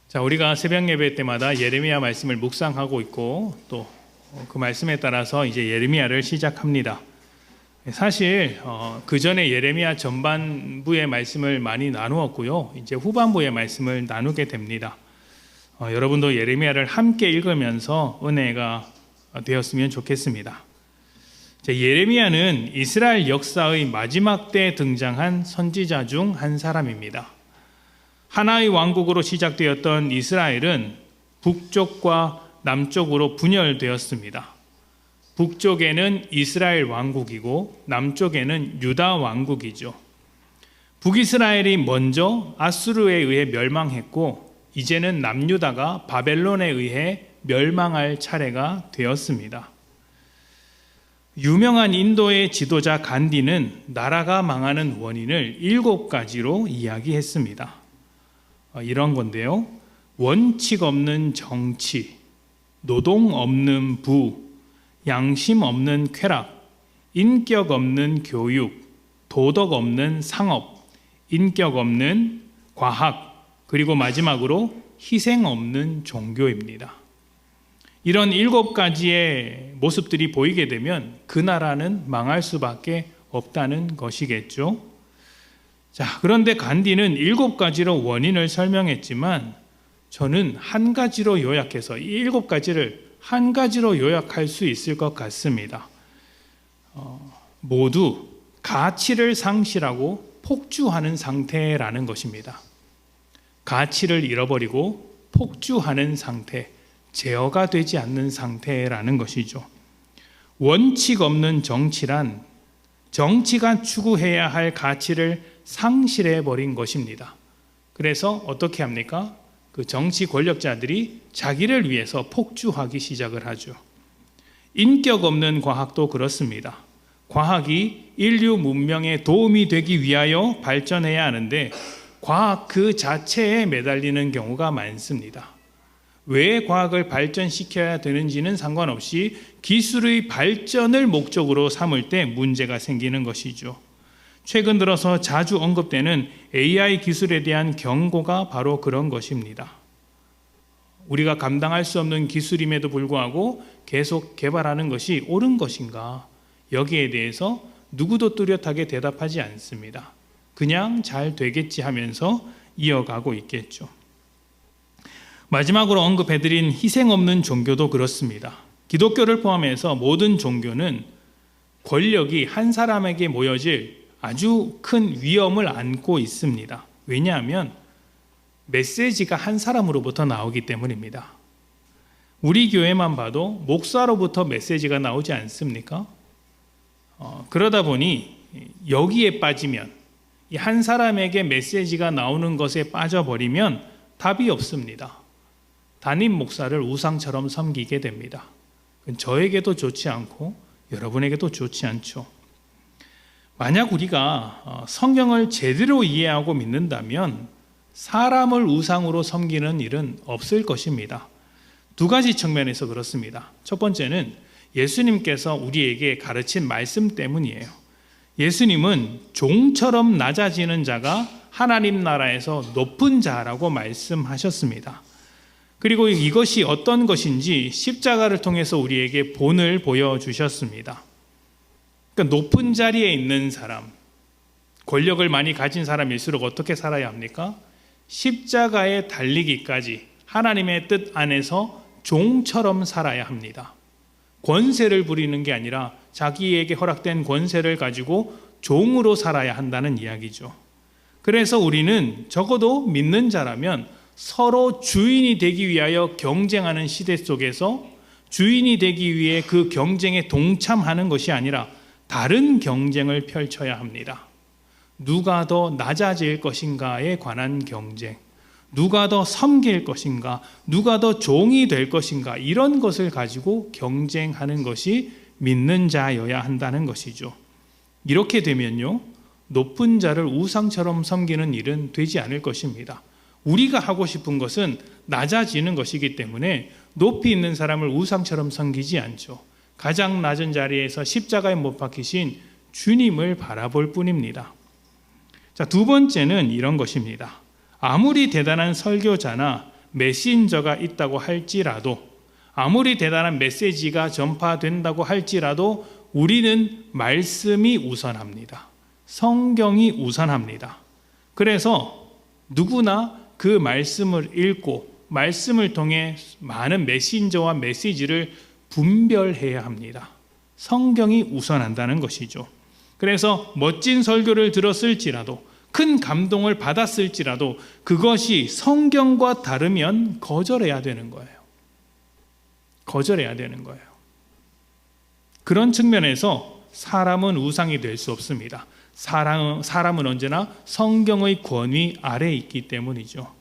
자, 우리가 새벽 예배 때마다 예레미야 말씀을 묵상하고 있고 또 그 말씀에 따라서 이제 예레미야를 시작합니다. 사실 그 전에 예레미야 전반부의 말씀을 많이 나누었고요. 이제 후반부의 말씀을 나누게 됩니다. 여러분도 예레미야를 함께 읽으면서 은혜가 되었으면 좋겠습니다. 예레미야는 이스라엘 역사의 마지막 때 등장한 선지자 중 한 사람입니다. 하나의 왕국으로 시작되었던 이스라엘은 북쪽과 남쪽으로 분열되었습니다. 북쪽에는 이스라엘 왕국이고 남쪽에는 유다 왕국이죠. 북이스라엘이 먼저 아수르에 의해 멸망했고 이제는 남유다가 바벨론에 의해 멸망할 차례가 되었습니다. 유명한 인도의 지도자 간디는 나라가 망하는 원인을 7가지로 이야기했습니다. 이런 건데요. 원칙 없는 정치, 노동 없는 부, 양심 없는 쾌락, 인격 없는 교육, 도덕 없는 상업, 인격 없는 과학, 그리고 마지막으로 희생 없는 종교입니다. 이런 7가지의 모습들이 보이게 되면 그 나라는 망할 수밖에 없다는 것이겠죠. 자, 그런데 간디는 7가지로 원인을 설명했지만 저는 한 가지로 요약해서 이 7가지를 한 가지로 요약할 수 있을 것 같습니다. 모두 가치를 상실하고 폭주하는 상태라는 것입니다. 가치를 잃어버리고 폭주하는 상태, 제어가 되지 않는 상태라는 것이죠. 원칙 없는 정치란 정치가 추구해야 할 가치를 상실해버린 것입니다. 그래서 어떻게 합니까? 그 정치 권력자들이 자기를 위해서 폭주하기 시작을 하죠. 인격 없는 과학도 그렇습니다. 과학이 인류 문명에 도움이 되기 위하여 발전해야 하는데 과학 그 자체에 매달리는 경우가 많습니다. 왜 과학을 발전시켜야 되는지는 상관없이 기술의 발전을 목적으로 삼을 때 문제가 생기는 것이죠. 최근 들어서 자주 언급되는 AI 기술에 대한 경고가 바로 그런 것입니다. 우리가 감당할 수 없는 기술임에도 불구하고 계속 개발하는 것이 옳은 것인가? 여기에 대해서 누구도 뚜렷하게 대답하지 않습니다. 그냥 잘 되겠지 하면서 이어가고 있겠죠. 마지막으로 언급해드린 희생 없는 종교도 그렇습니다. 기독교를 포함해서 모든 종교는 권력이 한 사람에게 모여질 아주 큰 위험을 안고 있습니다. 왜냐하면 메시지가 한 사람으로부터 나오기 때문입니다. 우리 교회만 봐도 목사로부터 메시지가 나오지 않습니까? 그러다 보니 여기에 빠지면 이 한 사람에게 메시지가 나오는 것에 빠져버리면 답이 없습니다. 담임 목사를 우상처럼 섬기게 됩니다. 저에게도 좋지 않고 여러분에게도 좋지 않죠. 만약 우리가 성경을 제대로 이해하고 믿는다면 사람을 우상으로 섬기는 일은 없을 것입니다. 2가지 측면에서 그렇습니다. 첫 번째는 예수님께서 우리에게 가르친 말씀 때문이에요. 예수님은 종처럼 낮아지는 자가 하나님 나라에서 높은 자라고 말씀하셨습니다. 그리고 이것이 어떤 것인지 십자가를 통해서 우리에게 본을 보여주셨습니다. 그러니까 높은 자리에 있는 사람, 권력을 많이 가진 사람일수록 어떻게 살아야 합니까? 십자가에 달리기까지 하나님의 뜻 안에서 종처럼 살아야 합니다. 권세를 부리는 게 아니라 자기에게 허락된 권세를 가지고 종으로 살아야 한다는 이야기죠. 그래서 우리는 적어도 믿는 자라면 서로 주인이 되기 위하여 경쟁하는 시대 속에서 주인이 되기 위해 그 경쟁에 동참하는 것이 아니라 다른 경쟁을 펼쳐야 합니다. 누가 더 낮아질 것인가에 관한 경쟁, 누가 더 섬길 것인가, 누가 더 종이 될 것인가, 이런 것을 가지고 경쟁하는 것이 믿는 자여야 한다는 것이죠. 이렇게 되면요, 높은 자를 우상처럼 섬기는 일은 되지 않을 것입니다. 우리가 하고 싶은 것은 낮아지는 것이기 때문에 높이 있는 사람을 우상처럼 섬기지 않죠. 가장 낮은 자리에서 십자가에 못 박히신 주님을 바라볼 뿐입니다. 자, 2번째는 이런 것입니다. 아무리 대단한 설교자나 메신저가 있다고 할지라도, 아무리 대단한 메시지가 전파된다고 할지라도 우리는 말씀이 우선합니다. 성경이 우선합니다. 그래서 누구나 그 말씀을 읽고 말씀을 통해 많은 메신저와 메시지를 분별해야 합니다. 성경이 우선한다는 것이죠. 그래서 멋진 설교를 들었을지라도, 큰 감동을 받았을지라도 그것이 성경과 다르면 거절해야 되는 거예요. 거절해야 되는 거예요. 그런 측면에서 사람은 우상이 될 수 없습니다. 사람은 언제나 성경의 권위 아래에 있기 때문이죠.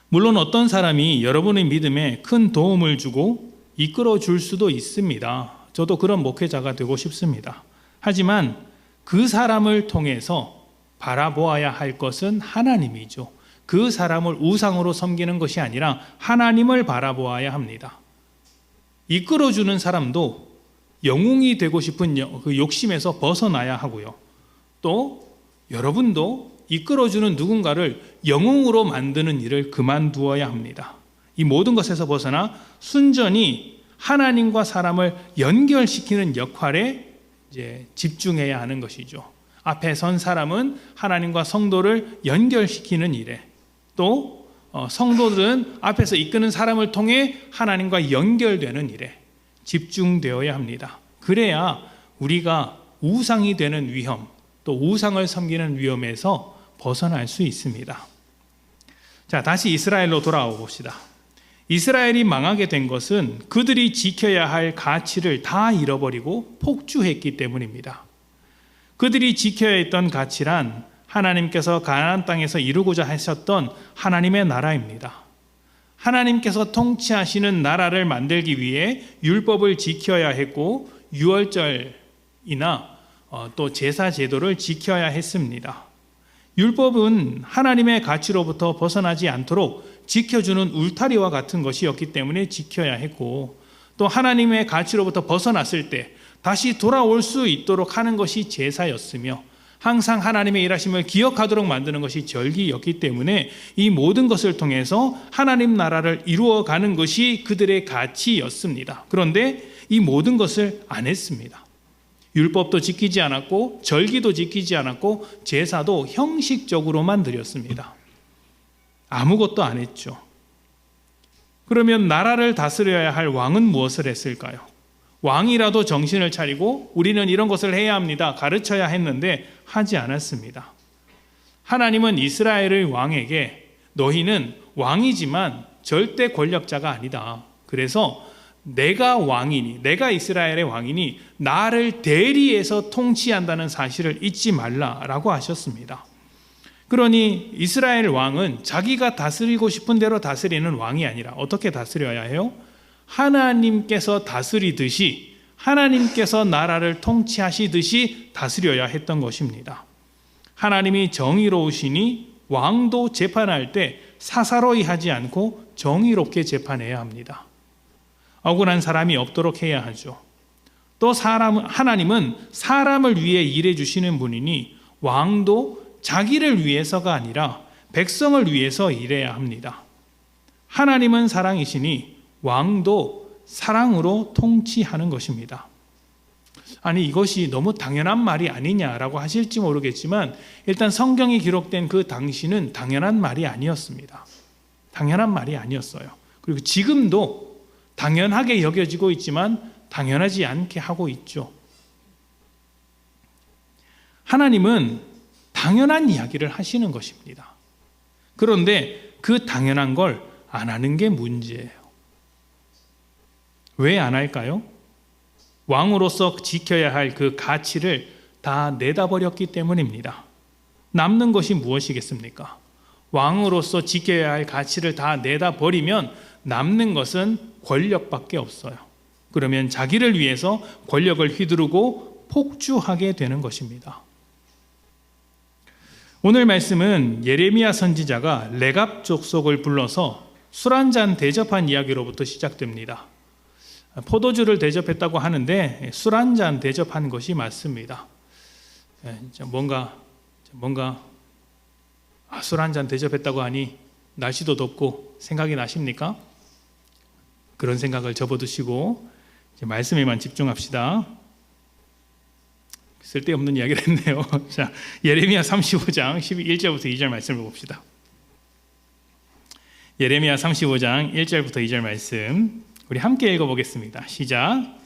물론 어떤 사람이 여러분의 믿음에 큰 도움을 주고 이끌어 줄 수도 있습니다. 저도 그런 목회자가 되고 싶습니다. 하지만 그 사람을 통해서 바라보아야 할 것은 하나님이죠. 그 사람을 우상으로 섬기는 것이 아니라 하나님을 바라보아야 합니다. 이끌어주는 사람도 영웅이 되고 싶은 그 욕심에서 벗어나야 하고요. 또 여러분도 이끌어주는 누군가를 영웅으로 만드는 일을 그만두어야 합니다. 이 모든 것에서 벗어나 순전히 하나님과 사람을 연결시키는 역할에 이제 집중해야 하는 것이죠. 앞에 선 사람은 하나님과 성도를 연결시키는 일에, 또 성도들은 앞에서 이끄는 사람을 통해 하나님과 연결되는 일에 집중되어야 합니다. 그래야 우리가 우상이 되는 위험, 또 우상을 섬기는 위험에서 벗어날 수 있습니다. 자, 다시 이스라엘로 돌아와 봅시다. 이스라엘이 망하게 된 것은 그들이 지켜야 할 가치를 다 잃어버리고 폭주했기 때문입니다. 그들이 지켜야 했던 가치란 하나님께서 가나안 땅에서 이루고자 하셨던 하나님의 나라입니다. 하나님께서 통치하시는 나라를 만들기 위해 율법을 지켜야 했고 유월절이나 또 제사 제도를 지켜야 했습니다. 율법은 하나님의 가치로부터 벗어나지 않도록 지켜주는 울타리와 같은 것이었기 때문에 지켜야 했고, 또 하나님의 가치로부터 벗어났을 때 다시 돌아올 수 있도록 하는 것이 제사였으며, 항상 하나님의 일하심을 기억하도록 만드는 것이 절기였기 때문에 이 모든 것을 통해서 하나님 나라를 이루어가는 것이 그들의 가치였습니다. 그런데 이 모든 것을 안 했습니다. 율법도 지키지 않았고 절기도 지키지 않았고 제사도 형식적으로만 드렸습니다. 아무것도 안 했죠. 그러면 나라를 다스려야 할 왕은 무엇을 했을까요? 왕이라도 정신을 차리고 우리는 이런 것을 해야 합니다, 가르쳐야 했는데 하지 않았습니다. 하나님은 이스라엘의 왕에게 너희는 왕이지만 절대 권력자가 아니다. 그래서 내가 왕이니, 내가 이스라엘의 왕이니 나를 대리해서 통치한다는 사실을 잊지 말라라고 하셨습니다. 그러니 이스라엘 왕은 자기가 다스리고 싶은 대로 다스리는 왕이 아니라 어떻게 다스려야 해요? 하나님께서 다스리듯이, 하나님께서 나라를 통치하시듯이 다스려야 했던 것입니다. 하나님이 정의로우시니 왕도 재판할 때 사사로이 하지 않고 정의롭게 재판해야 합니다. 억울한 사람이 없도록 해야 하죠. 또 하나님은 사람을 위해 일해 주시는 분이니 왕도 자기를 위해서가 아니라 백성을 위해서 일해야 합니다. 하나님은 사랑이시니 왕도 사랑으로 통치하는 것입니다. 아니, 이것이 너무 당연한 말이 아니냐라고 하실지 모르겠지만 일단 성경이 기록된 그 당시는 당연한 말이 아니었습니다. 당연한 말이 아니었어요. 그리고 지금도 당연하게 여겨지고 있지만 당연하지 않게 하고 있죠. 하나님은 당연한 이야기를 하시는 것입니다. 그런데 그 당연한 걸 안 하는 게 문제예요. 왜 안 할까요? 왕으로서 지켜야 할 그 가치를 다 내다버렸기 때문입니다. 남는 것이 무엇이겠습니까? 왕으로서 지켜야 할 가치를 다 내다버리면 남는 것은 권력밖에 없어요. 그러면 자기를 위해서 권력을 휘두르고 폭주하게 되는 것입니다. 오늘 말씀은 예레미야 선지자가 레갑 족속을 불러서 술 한잔 대접한 이야기로부터 시작됩니다. 포도주를 대접했다고 하는데 술 한잔 대접한 것이 맞습니다. 뭔가 술 한잔 대접했다고 하니 날씨도 덥고 생각이 나십니까? 그런 생각을 접어두시고 이제 말씀에만 집중합시다. 쓸데없는 이야기를 했네요. 자, 예레미야 35장 1절부터 2절 말씀을 봅시다. 예레미야 35장 1절부터 2절 말씀 우리 함께 읽어보겠습니다. 시작.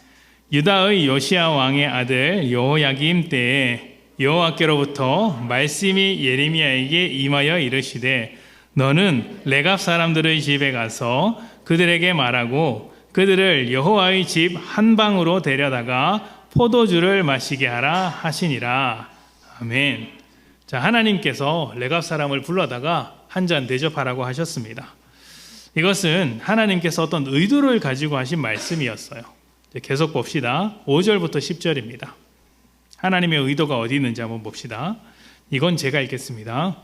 유다의 요시야 왕의 아들 여호야김 때에 여호와께로부터 말씀이 예레미야에게 임하여 이르시되 너는 레갑 사람들의 집에 가서 그들에게 말하고 그들을 여호와의 집 한 방으로 데려다가 포도주를 마시게 하라 하시니라. 아멘. 자, 하나님께서 레갑 사람을 불러다가 한 잔 대접하라고 하셨습니다. 이것은 하나님께서 어떤 의도를 가지고 하신 말씀이었어요. 계속 봅시다. 5절부터 10절입니다. 하나님의 의도가 어디 있는지 한번 봅시다. 이건 제가 읽겠습니다.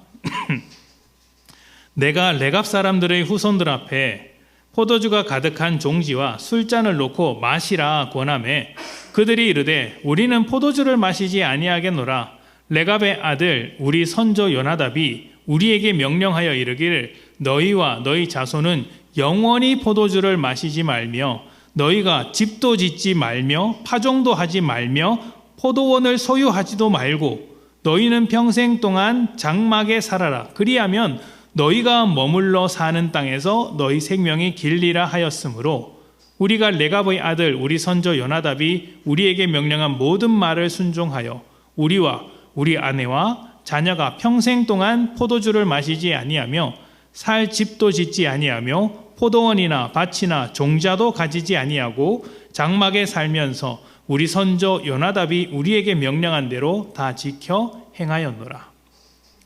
내가 레갑 사람들의 후손들 앞에 포도주가 가득한 종지와 술잔을 놓고 마시라 권하매 그들이 이르되 우리는 포도주를 마시지 아니하겠노라. 레갑의 아들 우리 선조 요나답이 우리에게 명령하여 이르기를 너희와 너희 자손은 영원히 포도주를 마시지 말며 너희가 집도 짓지 말며 파종도 하지 말며 포도원을 소유하지도 말고 너희는 평생 동안 장막에 살아라. 그리하면 너희가 머물러 사는 땅에서 너희 생명이 길리라 하였으므로 우리가 레갑의 아들 우리 선조 요나답이 우리에게 명령한 모든 말을 순종하여 우리와 우리 아내와 자녀가 평생 동안 포도주를 마시지 아니하며 살 집도 짓지 아니하며 포도원이나 밭이나 종자도 가지지 아니하고 장막에 살면서 우리 선조 요나답이 우리에게 명령한 대로 다 지켜 행하였노라.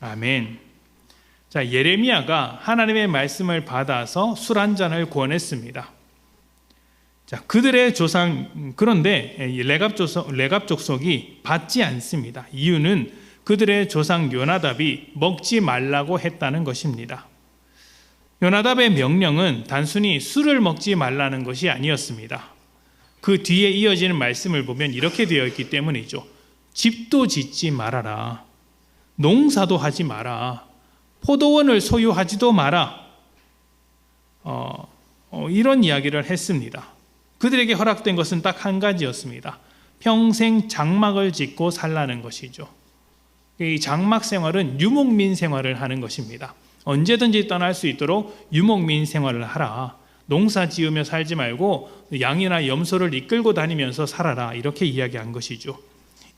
아멘. 자, 예레미야가 하나님의 말씀을 받아서 술 한 잔을 권했습니다. 자, 그들의 조상, 그런데 레갑 족속이 받지 않습니다. 이유는 그들의 조상 요나답이 먹지 말라고 했다는 것입니다. 요나답의 명령은 단순히 술을 먹지 말라는 것이 아니었습니다. 그 뒤에 이어지는 말씀을 보면 이렇게 되어 있기 때문이죠. 집도 짓지 말아라. 농사도 하지 마라. 포도원을 소유하지도 마라. 이런 이야기를 했습니다. 그들에게 허락된 것은 딱 한 가지였습니다. 평생 장막을 짓고 살라는 것이죠. 이 장막 생활은 유목민 생활을 하는 것입니다. 언제든지 떠날 수 있도록 유목민 생활을 하라. 농사 지으며 살지 말고 양이나 염소를 이끌고 다니면서 살아라. 이렇게 이야기한 것이죠.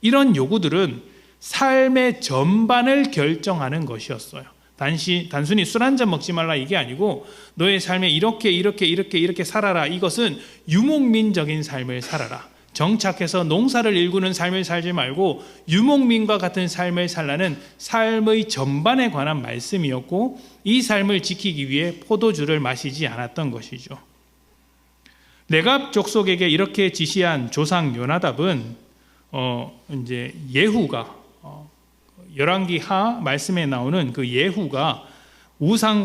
이런 요구들은 삶의 전반을 결정하는 것이었어요. 단순히 술 한 잔 먹지 말라 이게 아니고 너의 삶에 이렇게 살아라. 이것은 유목민적인 삶을 살아라. 정착해서 농사를 일구는 삶을 살지 말고 유목민과 같은 삶을 살라는 삶의 전반에 관한 말씀이었고 이 삶을 지키기 위해 포도주를 마시지 않았던 것이죠. 레갑 족속에게 이렇게 지시한 조상 요나답은 이제 예후가 열왕기 하 말씀에 나오는 그 예후가 우상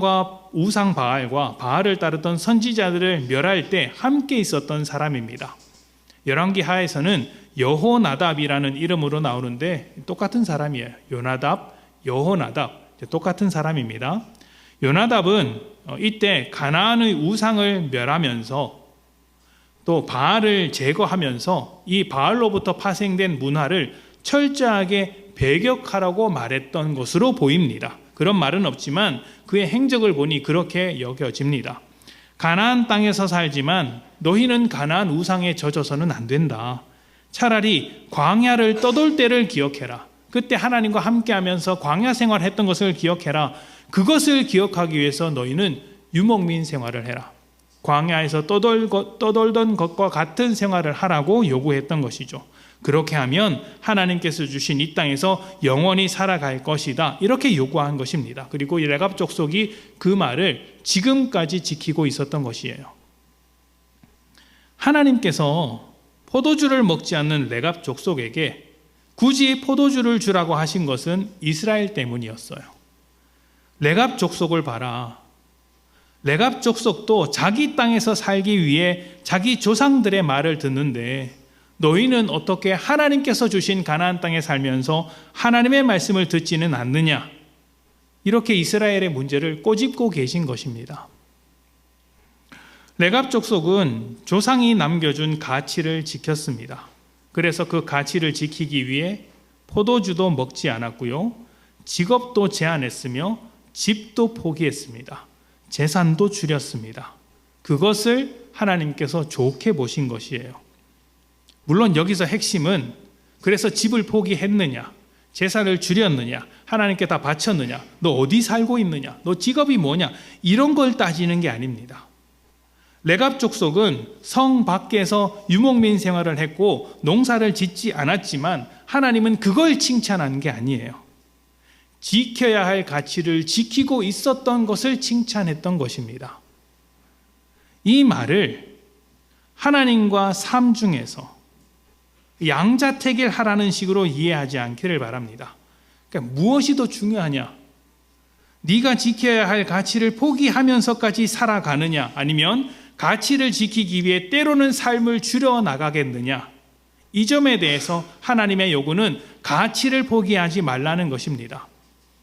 바알과 바알을 따르던 선지자들을 멸할 때 함께 있었던 사람입니다. 열왕기 하에서는 여호나답이라는 이름으로 나오는데 똑같은 사람이에요. 요나답, 여호나답 똑같은 사람입니다. 요나답은 이때 가나안의 우상을 멸하면서 또 바알을 제거하면서 이 바알로부터 파생된 문화를 철저하게 배격하라고 말했던 것으로 보입니다. 그런 말은 없지만 그의 행적을 보니 그렇게 여겨집니다. 가나안 땅에서 살지만 너희는 가나안 우상에 젖어서는 안 된다. 차라리 광야를 떠돌 때를 기억해라. 그때 하나님과 함께하면서 광야 생활했던 것을 기억해라. 그것을 기억하기 위해서 너희는 유목민 생활을 해라. 광야에서 떠돌던 것과 같은 생활을 하라고 요구했던 것이죠. 그렇게 하면 하나님께서 주신 이 땅에서 영원히 살아갈 것이다. 이렇게 요구한 것입니다. 그리고 이 레갑 족속이 그 말을 지금까지 지키고 있었던 것이에요. 하나님께서 포도주를 먹지 않는 레갑 족속에게 굳이 포도주를 주라고 하신 것은 이스라엘 때문이었어요. 레갑 족속을 봐라. 레갑 족속도 자기 땅에서 살기 위해 자기 조상들의 말을 듣는데 너희는 어떻게 하나님께서 주신 가나안 땅에 살면서 하나님의 말씀을 듣지는 않느냐? 이렇게 이스라엘의 문제를 꼬집고 계신 것입니다. 레갑 족속은 조상이 남겨준 가치를 지켰습니다. 그래서 그 가치를 지키기 위해 포도주도 먹지 않았고요. 직업도 제한했으며 집도 포기했습니다. 재산도 줄였습니다. 그것을 하나님께서 좋게 보신 것이에요. 물론 여기서 핵심은 그래서 집을 포기했느냐, 재산을 줄였느냐, 하나님께 다 바쳤느냐, 너 어디 살고 있느냐, 너 직업이 뭐냐, 이런 걸 따지는 게 아닙니다. 레갑 족속은 성 밖에서 유목민 생활을 했고 농사를 짓지 않았지만 하나님은 그걸 칭찬하는 게 아니에요. 지켜야 할 가치를 지키고 있었던 것을 칭찬했던 것입니다. 이 말을 하나님과 삶 중에서 양자택일하라는 식으로 이해하지 않기를 바랍니다. 그러니까 무엇이 더 중요하냐? 네가 지켜야 할 가치를 포기하면서까지 살아가느냐, 아니면 가치를 지키기 위해 때로는 삶을 줄여나가겠느냐? 이 점에 대해서 하나님의 요구는 가치를 포기하지 말라는 것입니다.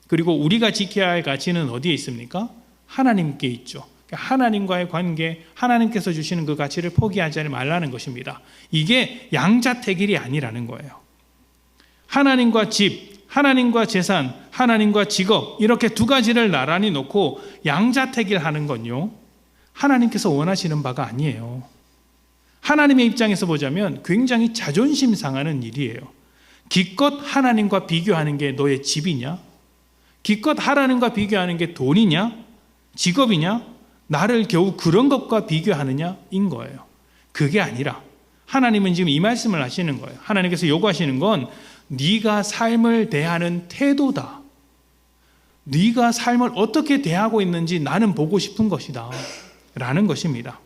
그리고 우리가 지켜야 할 가치는 어디에 있습니까? 하나님께 있죠. 하나님과의 관계, 하나님께서 주시는 그 가치를 포기하지 말라는 것입니다. 이게 양자택일이 아니라는 거예요. 하나님과 집, 하나님과 재산, 하나님과 직업, 이렇게 두 가지를 나란히 놓고 양자택일하는 건요, 하나님께서 원하시는 바가 아니에요. 하나님의 입장에서 보자면 굉장히 자존심 상하는 일이에요. 기껏 하나님과 비교하는 게 너의 집이냐? 기껏 하나님과 비교하는 게 돈이냐? 직업이냐? 나를 겨우 그런 것과 비교하느냐인 거예요. 그게 아니라 하나님은 지금 이 말씀을 하시는 거예요. 하나님께서 요구하시는 건 네가 삶을 대하는 태도다. 네가 삶을 어떻게 대하고 있는지 나는 보고 싶은 것이다 라는 것입니다.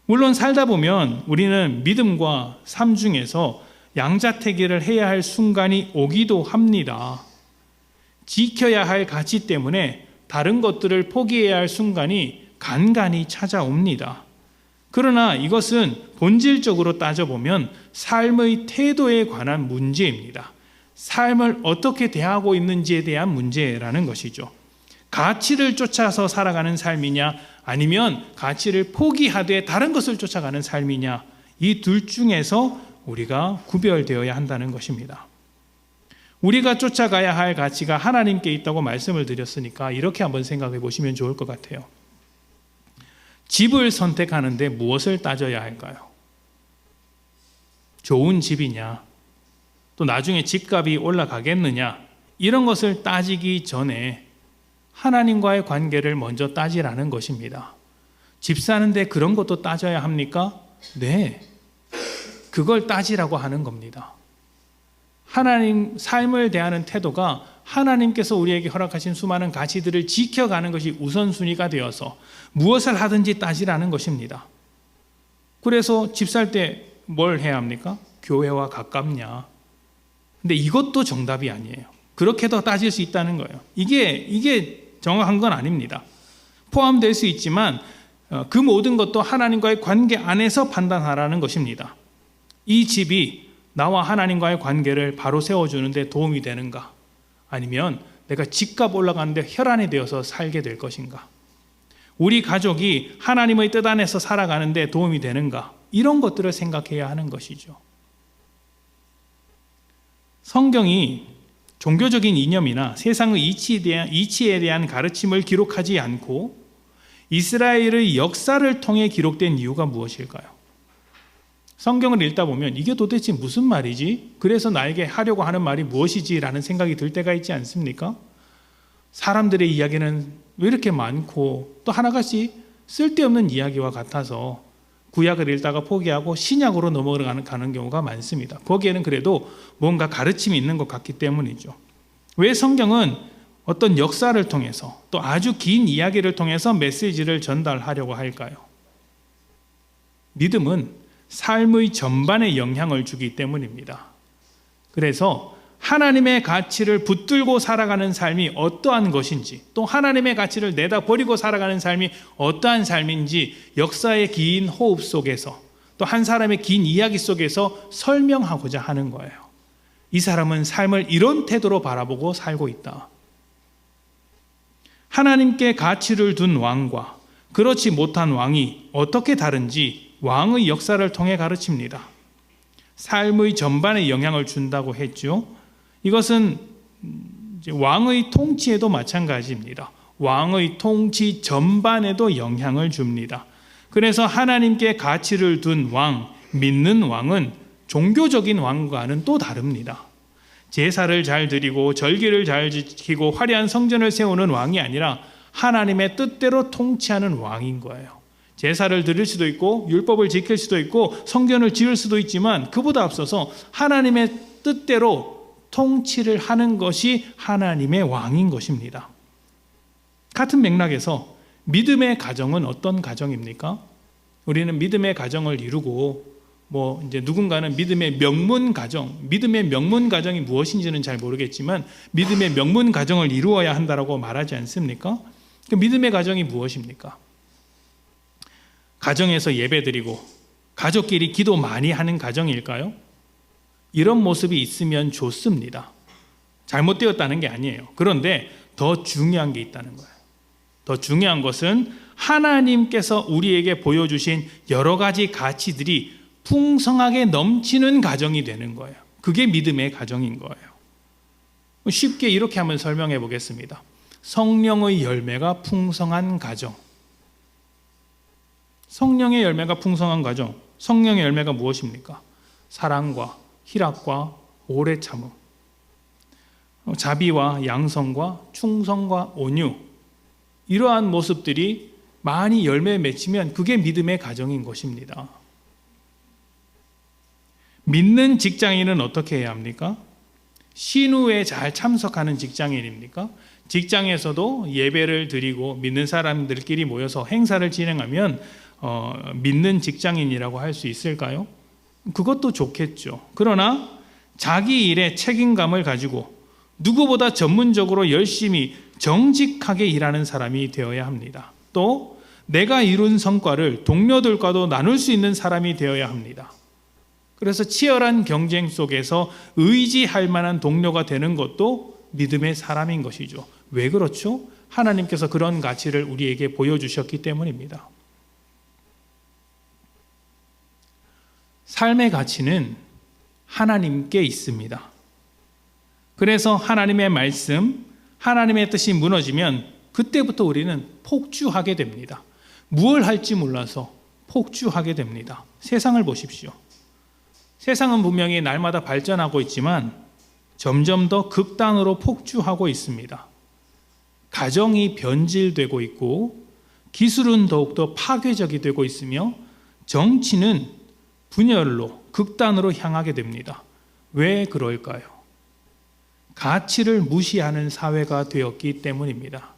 물론 살다 보면 우리는 믿음과 삶 중에서 양자택일을 해야 할 순간이 오기도 합니다. 지켜야 할 가치 때문에 다른 것들을 포기해야 할 순간이 간간히 찾아옵니다. 그러나 이것은 본질적으로 따져보면 삶의 태도에 관한 문제입니다. 삶을 어떻게 대하고 있는지에 대한 문제라는 것이죠. 가치를 쫓아서 살아가는 삶이냐, 아니면 가치를 포기하되 다른 것을 쫓아가는 삶이냐, 이 둘 중에서 우리가 구별되어야 한다는 것입니다. 우리가 쫓아가야 할 가치가 하나님께 있다고 말씀을 드렸으니까 이렇게 한번 생각해 보시면 좋을 것 같아요. 집을 선택하는데 무엇을 따져야 할까요? 좋은 집이냐, 또 나중에 집값이 올라가겠느냐, 이런 것을 따지기 전에 하나님과의 관계를 먼저 따지라는 것입니다. 집 사는데 그런 것도 따져야 합니까? 네, 그걸 따지라고 하는 겁니다. 하나님 삶을 대하는 태도가 하나님께서 우리에게 허락하신 수많은 가치들을 지켜가는 것이 우선순위가 되어서 무엇을 하든지 따지라는 것입니다. 그래서 집 살 때 뭘 해야 합니까? 교회와 가깝냐? 근데 이것도 정답이 아니에요. 그렇게도 따질 수 있다는 거예요. 이게 정확한 건 아닙니다. 포함될 수 있지만 그 모든 것도 하나님과의 관계 안에서 판단하라는 것입니다. 이 집이 나와 하나님과의 관계를 바로 세워주는 데 도움이 되는가? 아니면 내가 집값 올라가는데 혈안이 되어서 살게 될 것인가? 우리 가족이 하나님의 뜻 안에서 살아가는 데 도움이 되는가? 이런 것들을 생각해야 하는 것이죠. 성경이 종교적인 이념이나 세상의 이치에 대한 가르침을 기록하지 않고 이스라엘의 역사를 통해 기록된 이유가 무엇일까요? 성경을 읽다 보면 이게 도대체 무슨 말이지? 그래서 나에게 하려고 하는 말이 무엇이지? 라는 생각이 들 때가 있지 않습니까? 사람들의 이야기는 왜 이렇게 많고 또 하나같이 쓸데없는 이야기와 같아서 구약을 읽다가 포기하고 신약으로 넘어가는 경우가 많습니다. 거기에는 그래도 뭔가 가르침이 있는 것 같기 때문이죠. 왜 성경은 어떤 역사를 통해서 또 아주 긴 이야기를 통해서 메시지를 전달하려고 할까요? 믿음은 삶의 전반에 영향을 주기 때문입니다. 그래서 하나님의 가치를 붙들고 살아가는 삶이 어떠한 것인지, 또 하나님의 가치를 내다 버리고 살아가는 삶이 어떠한 삶인지 역사의 긴 호흡 속에서 또 한 사람의 긴 이야기 속에서 설명하고자 하는 거예요. 이 사람은 삶을 이런 태도로 바라보고 살고 있다. 하나님께 가치를 둔 왕과 그렇지 못한 왕이 어떻게 다른지 왕의 역사를 통해 가르칩니다. 삶의 전반에 영향을 준다고 했죠. 이것은 이제 왕의 통치에도 마찬가지입니다. 왕의 통치 전반에도 영향을 줍니다. 그래서 하나님께 가치를 둔 왕, 믿는 왕은 종교적인 왕과는 또 다릅니다. 제사를 잘 드리고 절기를 잘 지키고 화려한 성전을 세우는 왕이 아니라 하나님의 뜻대로 통치하는 왕인 거예요. 제사를 드릴 수도 있고 율법을 지킬 수도 있고 성전을 지을 수도 있지만 그보다 앞서서 하나님의 뜻대로 통치를 하는 것이 하나님의 왕인 것입니다. 같은 맥락에서 믿음의 가정은 어떤 가정입니까? 우리는 믿음의 가정을 이루고 이제 누군가는 믿음의 명문 가정이 무엇인지는 잘 모르겠지만 믿음의 명문 가정을 이루어야 한다라고 말하지 않습니까? 그 믿음의 가정이 무엇입니까? 가정에서 예배드리고 가족끼리 기도 많이 하는 가정일까요? 이런 모습이 있으면 좋습니다. 잘못되었다는 게 아니에요. 그런데 더 중요한 게 있다는 거예요. 더 중요한 것은 하나님께서 우리에게 보여주신 여러 가지 가치들이 풍성하게 넘치는 가정이 되는 거예요. 그게 믿음의 가정인 거예요. 쉽게 이렇게 한번 설명해 보겠습니다. 성령의 열매가 풍성한 가정. 성령의 열매가 풍성한 가정. 성령의 열매가 무엇입니까? 사랑과 희락과 오래 참음, 자비와 양성과 충성과 온유, 이러한 모습들이 많이 열매 맺히면 그게 믿음의 가정인 것입니다. 믿는 직장인은 어떻게 해야 합니까? 신우에 잘 참석하는 직장인입니까? 직장에서도 예배를 드리고 믿는 사람들끼리 모여서 행사를 진행하면 믿는 직장인이라고 할 수 있을까요? 그것도 좋겠죠. 그러나 자기 일에 책임감을 가지고 누구보다 전문적으로 열심히 정직하게 일하는 사람이 되어야 합니다. 또 내가 이룬 성과를 동료들과도 나눌 수 있는 사람이 되어야 합니다. 그래서 치열한 경쟁 속에서 의지할 만한 동료가 되는 것도 믿음의 사람인 것이죠. 왜 그렇죠? 하나님께서 그런 가치를 우리에게 보여주셨기 때문입니다. 삶의 가치는 하나님께 있습니다. 그래서 하나님의 말씀, 하나님의 뜻이 무너지면 그때부터 우리는 폭주하게 됩니다. 무엇을 할지 몰라서 폭주하게 됩니다. 세상을 보십시오. 세상은 분명히 날마다 발전하고 있지만 점점 더 극단으로 폭주하고 있습니다. 가정이 변질되고 있고 기술은 더욱더 파괴적이 되고 있으며 정치는 분열로 극단으로 향하게 됩니다. 왜 그럴까요? 가치를 무시하는 사회가 되었기 때문입니다.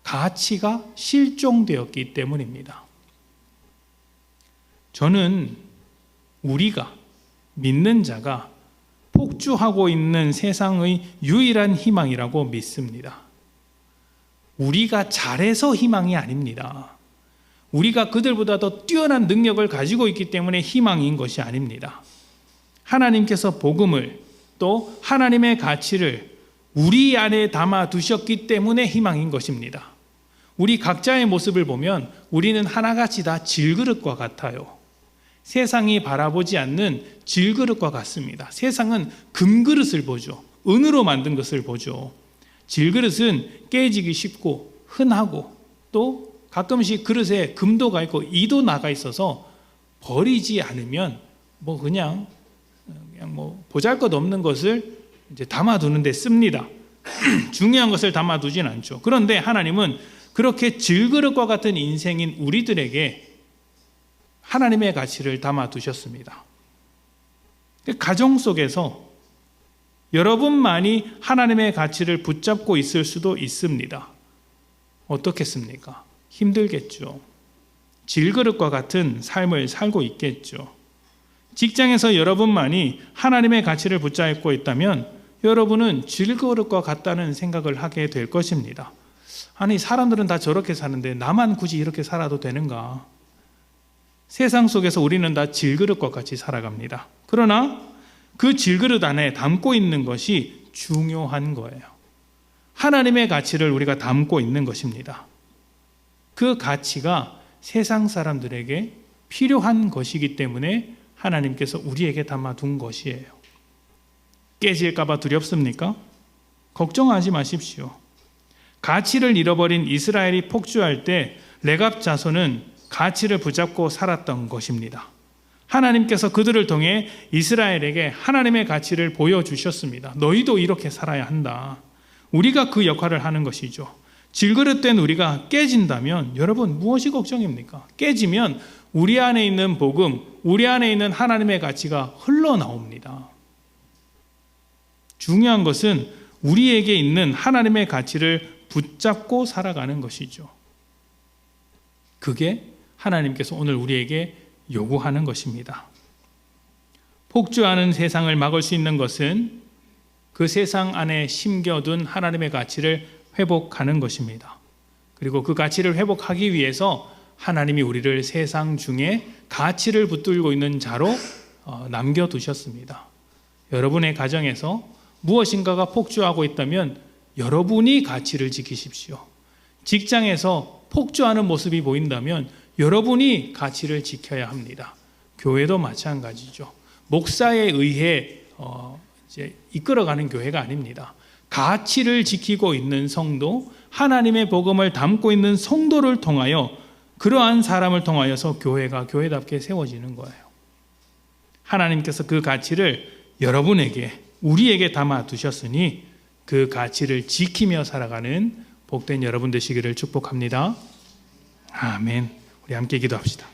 가치가 실종되었기 때문입니다. 저는 우리가 믿는 자가 폭주하고 있는 세상의 유일한 희망이라고 믿습니다. 우리가 잘해서 희망이 아닙니다. 우리가 그들보다 더 뛰어난 능력을 가지고 있기 때문에 희망인 것이 아닙니다. 하나님께서 복음을 또 하나님의 가치를 우리 안에 담아 두셨기 때문에 희망인 것입니다. 우리 각자의 모습을 보면 우리는 하나같이 다 질그릇과 같아요. 세상이 바라보지 않는 질그릇과 같습니다. 세상은 금그릇을 보죠. 은으로 만든 것을 보죠. 질그릇은 깨지기 쉽고 흔하고 또 가끔씩 그릇에 금도 가 있고 이도 나가 있어서 버리지 않으면 그냥 보잘것없는 것을 이제 담아두는 데 씁니다. 중요한 것을 담아두진 않죠. 그런데 하나님은 그렇게 질그릇과 같은 인생인 우리들에게 하나님의 가치를 담아두셨습니다. 가정 속에서 여러분만이 하나님의 가치를 붙잡고 있을 수도 있습니다. 어떻겠습니까? 힘들겠죠. 질그릇과 같은 삶을 살고 있겠죠. 직장에서 여러분만이 하나님의 가치를 붙잡고 있다면 여러분은 질그릇과 같다는 생각을 하게 될 것입니다. 아니, 사람들은 다 저렇게 사는데 나만 굳이 이렇게 살아도 되는가? 세상 속에서 우리는 다 질그릇과 같이 살아갑니다. 그러나 그 질그릇 안에 담고 있는 것이 중요한 거예요. 하나님의 가치를 우리가 담고 있는 것입니다. 그 가치가 세상 사람들에게 필요한 것이기 때문에 하나님께서 우리에게 담아둔 것이에요. 깨질까 봐 두렵습니까? 걱정하지 마십시오. 가치를 잃어버린 이스라엘이 폭주할 때 레갑 자손은 가치를 붙잡고 살았던 것입니다. 하나님께서 그들을 통해 이스라엘에게 하나님의 가치를 보여주셨습니다. 너희도 이렇게 살아야 한다. 우리가 그 역할을 하는 것이죠. 질그릇된 우리가 깨진다면 여러분 무엇이 걱정입니까? 깨지면 우리 안에 있는 복음, 우리 안에 있는 하나님의 가치가 흘러나옵니다. 중요한 것은 우리에게 있는 하나님의 가치를 붙잡고 살아가는 것이죠. 그게 하나님께서 오늘 우리에게 요구하는 것입니다. 폭주하는 세상을 막을 수 있는 것은 그 세상 안에 심겨둔 하나님의 가치를 회복하는 것입니다. 그리고 그 가치를 회복하기 위해서 하나님이 우리를 세상 중에 가치를 붙들고 있는 자로 남겨두셨습니다. 여러분의 가정에서 무엇인가가 폭주하고 있다면 여러분이 가치를 지키십시오. 직장에서 폭주하는 모습이 보인다면 여러분이 가치를 지켜야 합니다. 교회도 마찬가지죠. 목사에 의해 이끌어가는 교회가 아닙니다. 가치를 지키고 있는 성도, 하나님의 복음을 담고 있는 성도를 통하여 그러한 사람을 통하여서 교회가 교회답게 세워지는 거예요. 하나님께서 그 가치를 여러분에게, 우리에게 담아 두셨으니 그 가치를 지키며 살아가는 복된 여러분 되시기를 축복합니다. 아멘. 우리 함께 기도합시다.